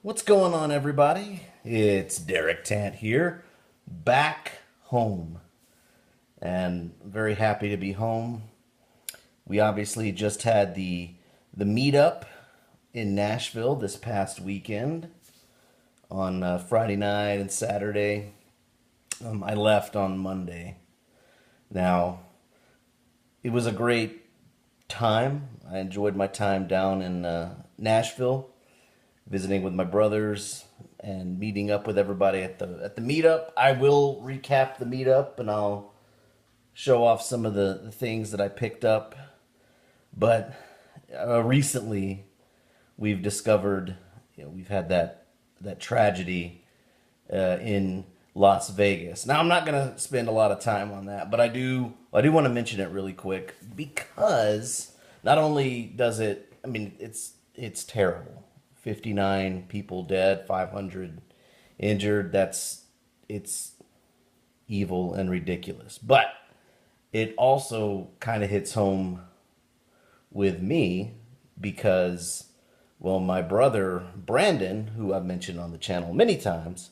What's going on, everybody? It's Derek Tant here, back home, and very happy to be home. We obviously just had the meetup in Nashville this past weekend on Friday night and Saturday. I left on Monday. Now, it was a great time. I enjoyed my time down in Nashville, visiting with my brothers and meeting up with everybody at the meetup. I will recap the meetup and I'll show off some of the things that I picked up. But recently, we've discovered, we've had that tragedy in Las Vegas. Now, I'm not going to spend a lot of time on that, but I do want to mention it really quick because not only does it, I mean, it's terrible. 59 people dead, 500 injured. It's evil and ridiculous. But it also kind of hits home with me because, well, my brother Brandon, who I've mentioned on the channel many times,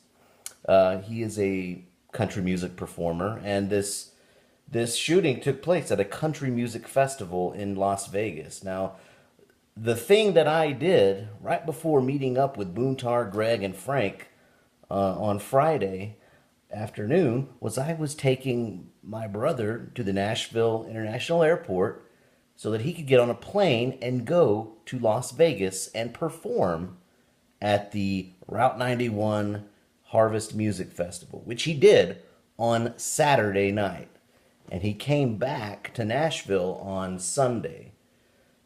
he is a country music performer, and this shooting took place at a country music festival in Las Vegas. Now, the thing that I did right before meeting up with Boontar, Greg, and Frank on Friday afternoon was I was taking my brother to the Nashville International Airport so that he could get on a plane and go to Las Vegas and perform at the Route 91 Harvest Music Festival, which he did on Saturday night. And he came back to Nashville on Sunday.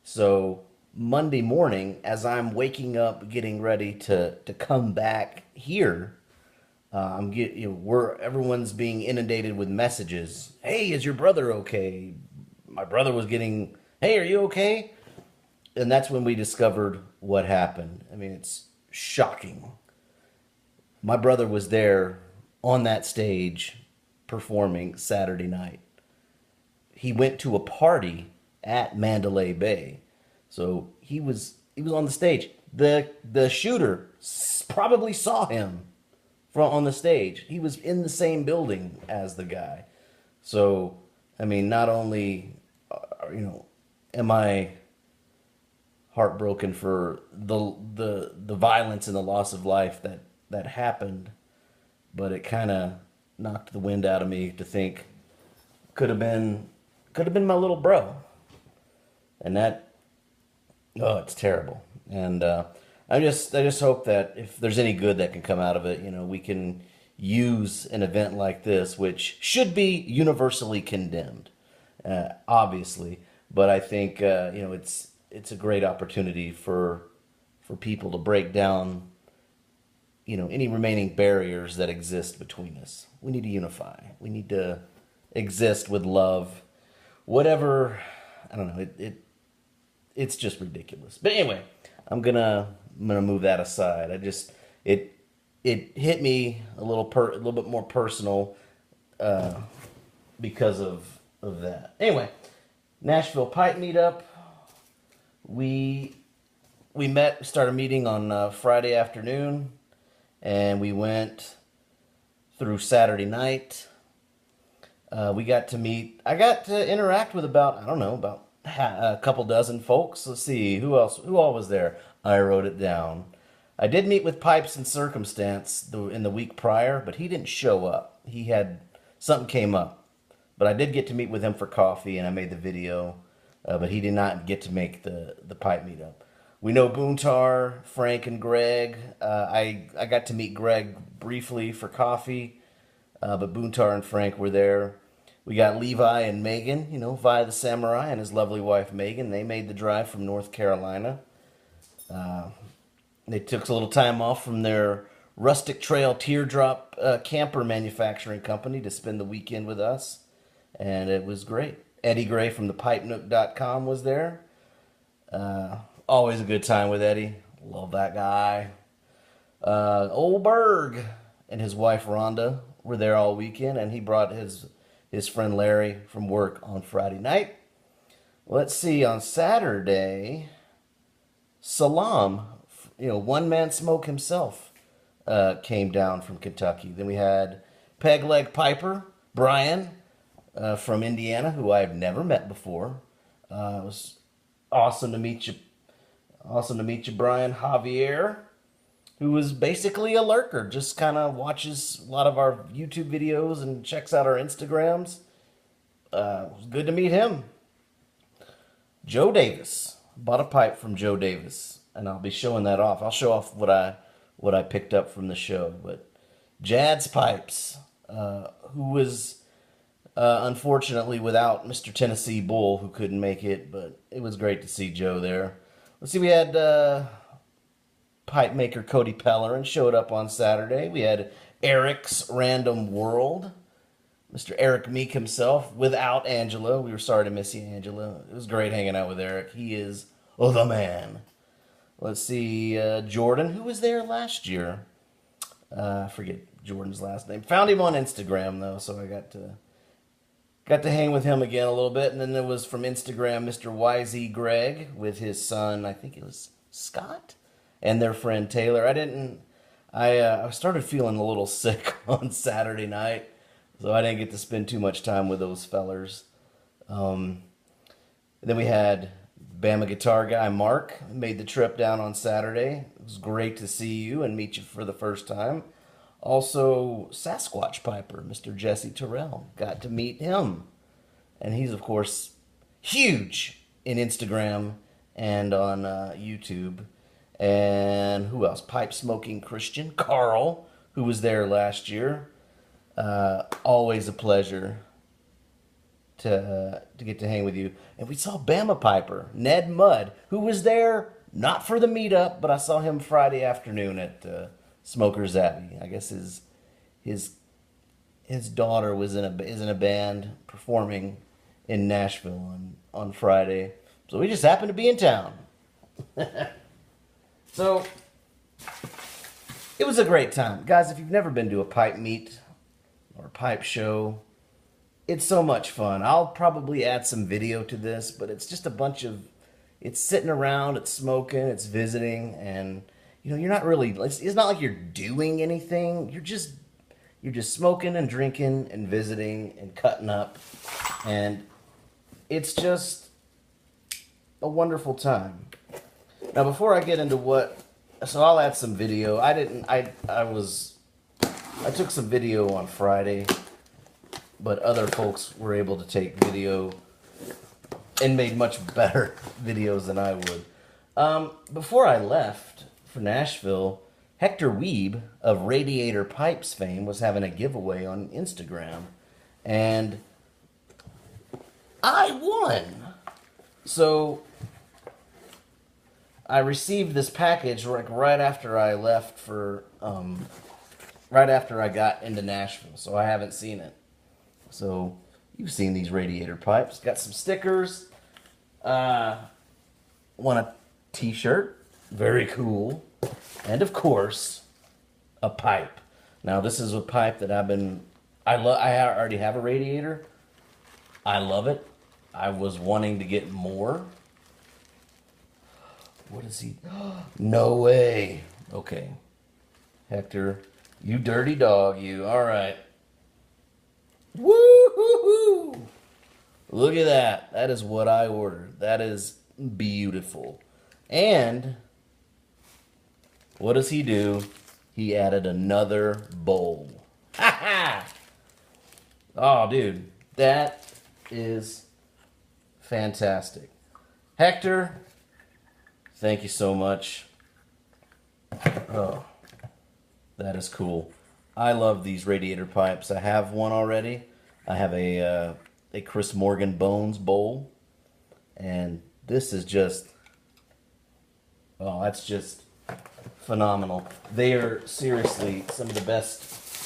So Monday morning, as I'm waking up, getting ready to come back here, where everyone's being inundated with messages. Hey, is your brother okay? My brother was getting, hey, are you okay? And that's when we discovered what happened. I mean, it's shocking. My brother was there on that stage performing Saturday night. He went to a party at Mandalay Bay. So he was on the stage. The shooter probably saw him from on the stage. He was in the same building as the guy. So I mean, not only am I heartbroken for the violence and the loss of life that happened, but it kind of knocked the wind out of me to think could have been my little bro, and that. Oh, it's terrible. And I just hope that if there's any good that can come out of it, we can use an event like this, which should be universally condemned, obviously. But I think it's a great opportunity for people to break down any remaining barriers that exist between us. We need to unify. We need to exist with love. Whatever, I don't know. It's just ridiculous. But anyway, I'm gonna move that aside. It hit me a little bit more personal uh, because of that. Anyway, Nashville Pipe Meetup. We started meeting on Friday afternoon, and we went through Saturday night. We got to meet. I got to interact with about, I don't know, about a couple dozen folks. Let's see, who all was there? I wrote it down. I did meet with Pipes and Circumstance in the week prior, but he didn't show up. He had something came up, but I did get to meet with him for coffee, and I made the video. But he did not get to make the pipe meetup. We know Boontar, Frank, and Greg. I got to meet Greg briefly for coffee, but Boontar and Frank were there. We got Levi and Megan, Vi the Samurai and his lovely wife Megan. They made the drive from North Carolina. They took a little time off from their Rustic Trail Teardrop camper manufacturing company to spend the weekend with us, and it was great. Eddie Gray from thepipenook.com was there. Always a good time with Eddie. Love that guy. Old Berg and his wife Rhonda were there all weekend, and he brought his friend Larry from work on Friday night. Let's see, on Saturday, Salam One Man Smoke himself came down from Kentucky. Then we had Peg Leg Piper, Brian from Indiana, who I've never met before. It was awesome to meet you. Awesome to meet you, Brian. Javier, who was basically a lurker, just kind of watches a lot of our YouTube videos and checks out our Instagrams. It was good to meet him. Joe Davis. Bought a pipe from Joe Davis, and I'll be showing that off. I'll show off what I picked up from the show. But Jad's Pipes, who was unfortunately without Mr. Tennessee Bull, who couldn't make it, but it was great to see Joe there. Let's see, we had pipe maker Cody Pellerin showed up on Saturday. We had Eric's Random World, Mr. Eric Meek himself, without Angela. We were sorry to miss you, Angela. It was great hanging out with Eric. He is the man. Let's see, Jordan, who was there last year. I forget Jordan's last name. Found him on Instagram, though, so I got to hang with him again a little bit. And then there was from Instagram, Mr. YZ Greg with his son, I think it was Scott, and their friend Taylor. I started feeling a little sick on Saturday night, so I didn't get to spend too much time with those fellers. Then we had Bama guitar guy Mark, made the trip down on Saturday. It was great to see you and meet you for the first time. Also, Sasquatch Piper, Mr. Jesse Terrell. Got to meet him. And he's, of course, huge in Instagram and on YouTube. And who else? Pipe Smoking Christian. Carl, who was there last year. Always a pleasure to get to hang with you. And we saw Bama Piper, Ned Mudd, who was there not for the meetup, but I saw him Friday afternoon at Smoker's Abbey. I guess his daughter is in a band performing in Nashville on Friday. So we just happened to be in town. So it was a great time. Guys, if you've never been to a pipe meet or a pipe show, it's so much fun. I'll probably add some video to this, but it's just it's sitting around, it's smoking, it's visiting, and you're not really, it's not like you're doing anything. You're just smoking and drinking and visiting and cutting up, and it's just a wonderful time. Now, before I get into so I'll add some video. I took some video on Friday, but other folks were able to take video and made much better videos than I would. Before I left for Nashville, Hector Weeb of Radiator Pipes fame was having a giveaway on Instagram, and I won. So I received this package right after I left right after I got into Nashville, so I haven't seen it. So you've seen these Radiator pipes. Got some stickers. Won a t-shirt. Very cool. And of course, a pipe. Now this is a pipe that I already have a Radiator. I love it. I was wanting to get more. What is he? No way. Okay. Hector, you dirty dog, you. All right. Woo-hoo-hoo! Look at that. That is what I ordered. That is beautiful. And what does he do? He added another bowl. Ha ha! Oh, dude. That is fantastic. Hector, thank you so much. Oh, that is cool. I love these Radiator pipes. I have one already. I have a Chris Morgan Bones bowl. And this is just, that's just phenomenal. They are seriously some of the best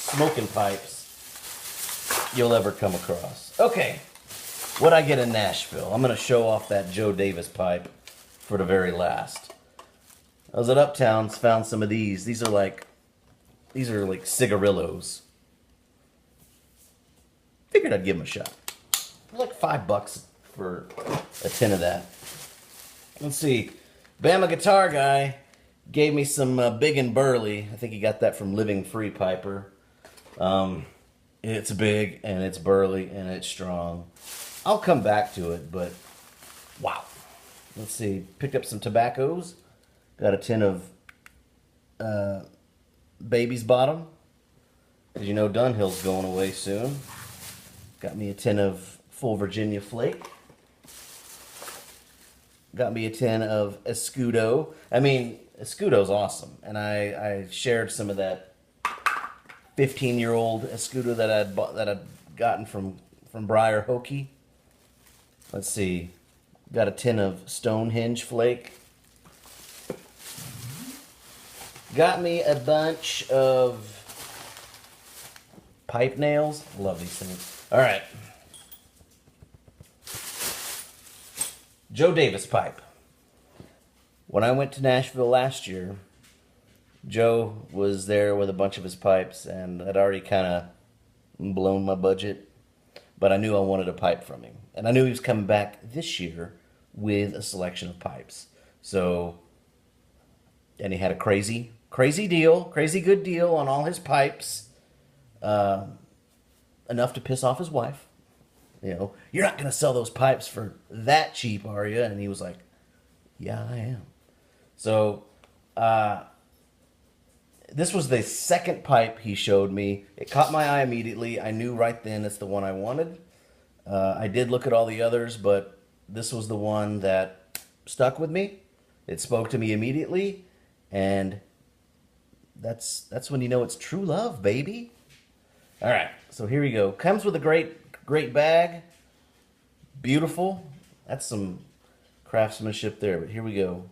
smoking pipes you'll ever come across. Okay, what'd I get in Nashville? I'm going to show off that Joe Davis pipe for the very last. I was at Uptowns, found some of these. These are like cigarillos. Figured I'd give them a shot. Like $5 for a tin of that. Let's see. Bama guitar guy Gave me some Big and Burly. I think he got that from Living Free Piper. It's big and it's burly and it's strong. I'll come back to it, but wow. Let's see. Picked up some tobaccos. Got a tin of Baby's Bottom. As you know, Dunhill's going away soon. Got me a tin of Full Virginia Flake. Got me a tin of Escudo. I mean, Escudo's awesome. And I shared some of that 15-year-old Escudo that I'd gotten from Briar Hokey. Let's see. Got a tin of Stonehenge Flake. Got me a bunch of pipe nails. Love these things. All right. Joe Davis pipe. When I went to Nashville last year, Joe was there with a bunch of his pipes, and I'd already kind of blown my budget, but I knew I wanted a pipe from him. And I knew he was coming back this year with a selection of pipes. So, and he had a crazy deal, crazy good deal on all his pipes, enough to piss off his wife. You know, you're not going to sell those pipes for that cheap, are you? And he was like, yeah, I am. So, this was the second pipe he showed me. It caught my eye immediately. I knew right then it's the one I wanted. I did look at all the others, but this was the one that stuck with me. It spoke to me immediately, and that's when you know it's true love, baby. All right, so here we go. Comes with a great bag. Beautiful. That's some craftsmanship there, but here we go.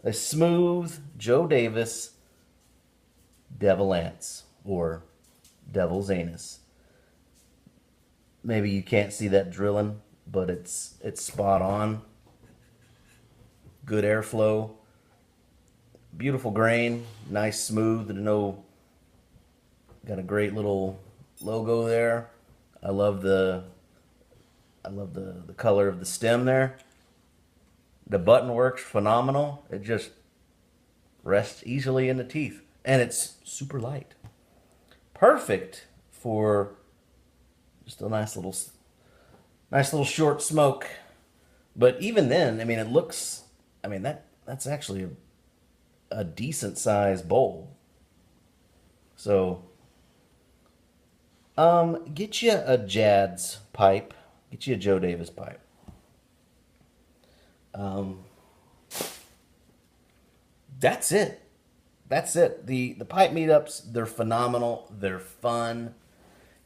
A smooth Joe Davis Devil Ants, or Devil's Anus. Maybe you can't see that drilling, but it's spot on. Good airflow. Beautiful grain. Nice smooth. Got a great little logo there. I love the color of the stem there. The button works phenomenal. It just rests easily in the teeth. And it's super light. Perfect for just a nice little short smoke. But even then, I mean, it looks, I mean, that's actually a decent sized bowl. So, get you a Jad's pipe. Get you a Joe Davis pipe. That's it. That's it. The pipe meetups, they're phenomenal. They're fun.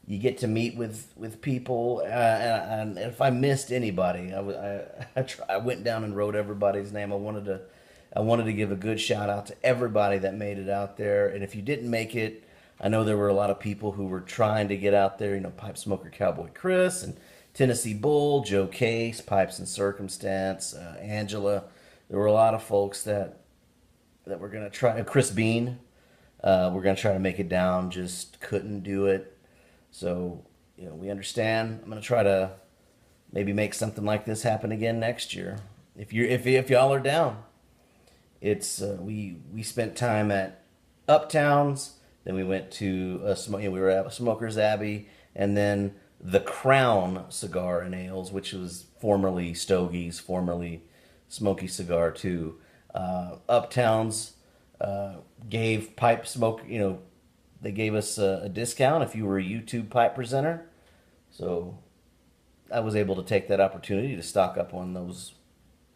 You get to meet with people. And if I missed anybody, I went down and wrote everybody's name. I wanted to give a good shout out to everybody that made it out there. And if you didn't make it, I know there were a lot of people who were trying to get out there. You know, Pipe Smoker Cowboy Chris and Tennessee Bull, Joe Case, Pipes and Circumstance, Angela. There were a lot of folks that were going to try. Chris Bean, we're going to try to make it down, just couldn't do it. So, you know, we understand. I'm going to try to maybe make something like this happen again next year. If y'all are down. It's we spent time at Uptowns, then we went to we were at Smoker's Abbey, and then the Crown Cigar and Ales, which was formerly Stogie's, formerly Smoky Cigar too. Uptowns gave pipe smoke, you know, they gave us a discount if you were a YouTube pipe presenter. So I was able to take that opportunity to stock up on those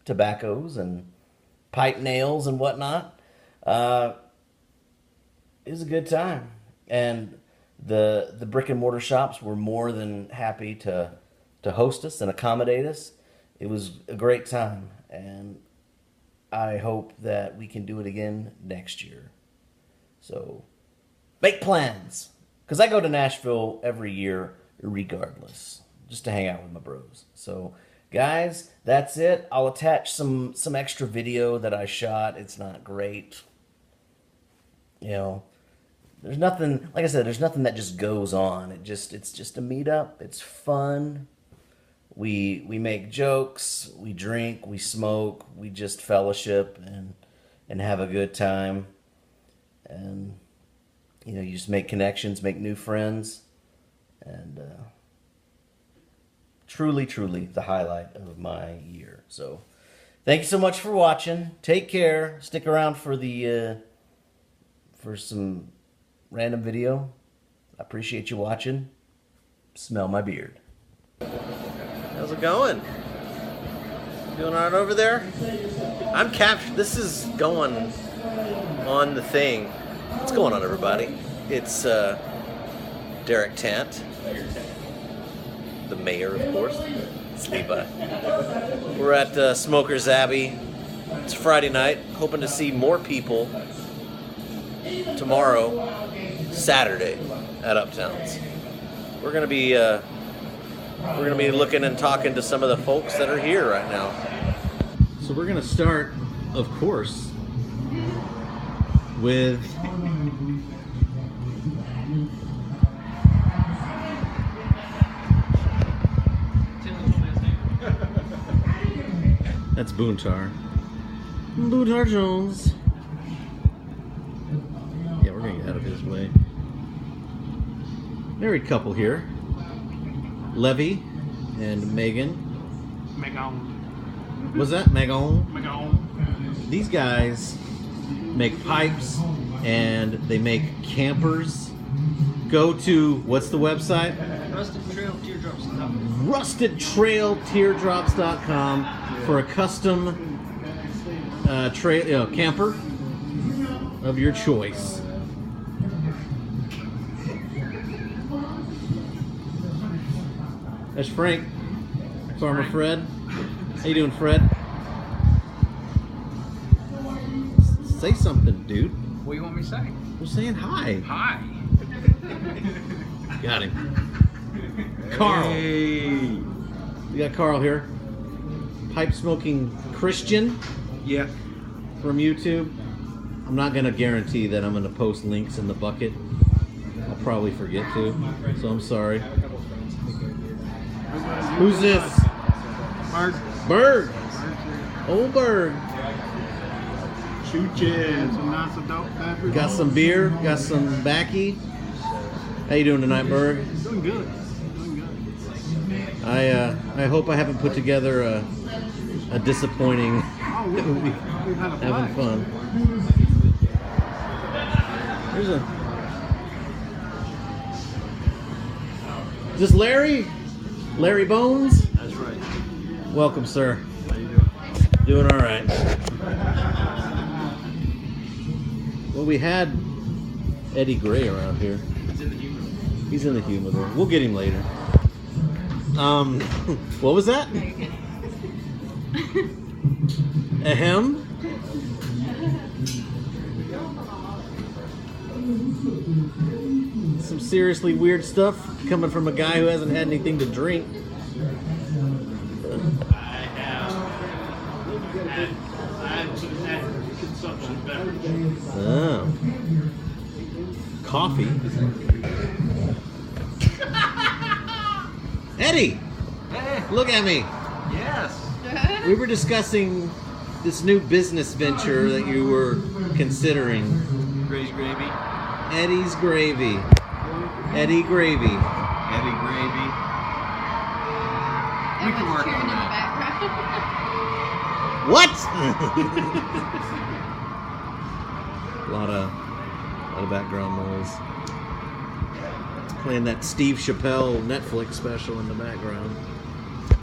tobaccos and pipe nails and whatnot. It was a good time. And the brick and mortar shops were more than happy to host us and accommodate us. It was a great time. And I hope that we can do it again next year. So make plans. Because I go to Nashville every year regardless. Just to hang out with my bros. So guys, that's it. I'll attach some extra video that I shot. It's not great. You know, there's nothing, like I said, there's nothing that just goes on. It's just a meetup. It's fun. We make jokes, we drink, we smoke, we just fellowship and have a good time. And you know, you just make connections, make new friends, and truly, truly the highlight of my year. So thank you so much for watching. Take care. Stick around for the for some random video. I appreciate you watching. Smell my beard. How's it going? Doing all right over there? I'm captured. This is going on the thing. What's going on, everybody? It's Derek Tant, the mayor, of course. It's Levi. We're at Smoker's Abbey. It's Friday night. Hoping to see more people tomorrow, Saturday, at Uptowns. We're gonna be looking and talking to some of the folks that are here right now. So we're gonna start, of course, with that's Boontar. Boontar Jones. Yeah, we're gonna get out of his way. Married couple here. Levy and Megan. Megan. Was that Megan? Megan. These guys make pipes and they make campers. Go to, what's the website? RustedTrailTeardrops.com. RustedTrailTeardrops.com for a custom camper of your choice. That's Frank. Farmer Fred. How you doing, Fred? Say something, dude. What do you want me to say? We're saying hi. Hi. Got him. Carl. Hey. We got Carl here. Pipe smoking Christian. Yeah. From YouTube. I'm not going to guarantee that I'm going to post links in the bucket. I'll probably forget to, so I'm sorry. Who's this? Mark. Berg. Old Berg. Shoot ya. Some nice adult peppers. Got some beer. Got some backy. How you doing tonight, Berg? Doing good. Doing good. I hope I haven't put together a disappointing. Oh, we've had a blast. Having fun. Here's a. Is this Larry? Larry Bones? That's right. Welcome, sir. How you doing? Doing all right. Well, we had Eddie Gray around here. It's in the humidor. He's in the humidor. We'll get him later. What was that? Ahem. Some seriously weird stuff coming from a guy who hasn't had anything to drink. I have some consumption beverages. Oh. Coffee. Eddie! Hey. Look at me. Yes. We were discussing this new business venture that you were considering. Gray's Gravy. Eddie's Gravy. Eddie Gravy. Eddie Gravy. We can work on that. What? a lot of background noise. Playing that Steve Chappelle Netflix special in the background.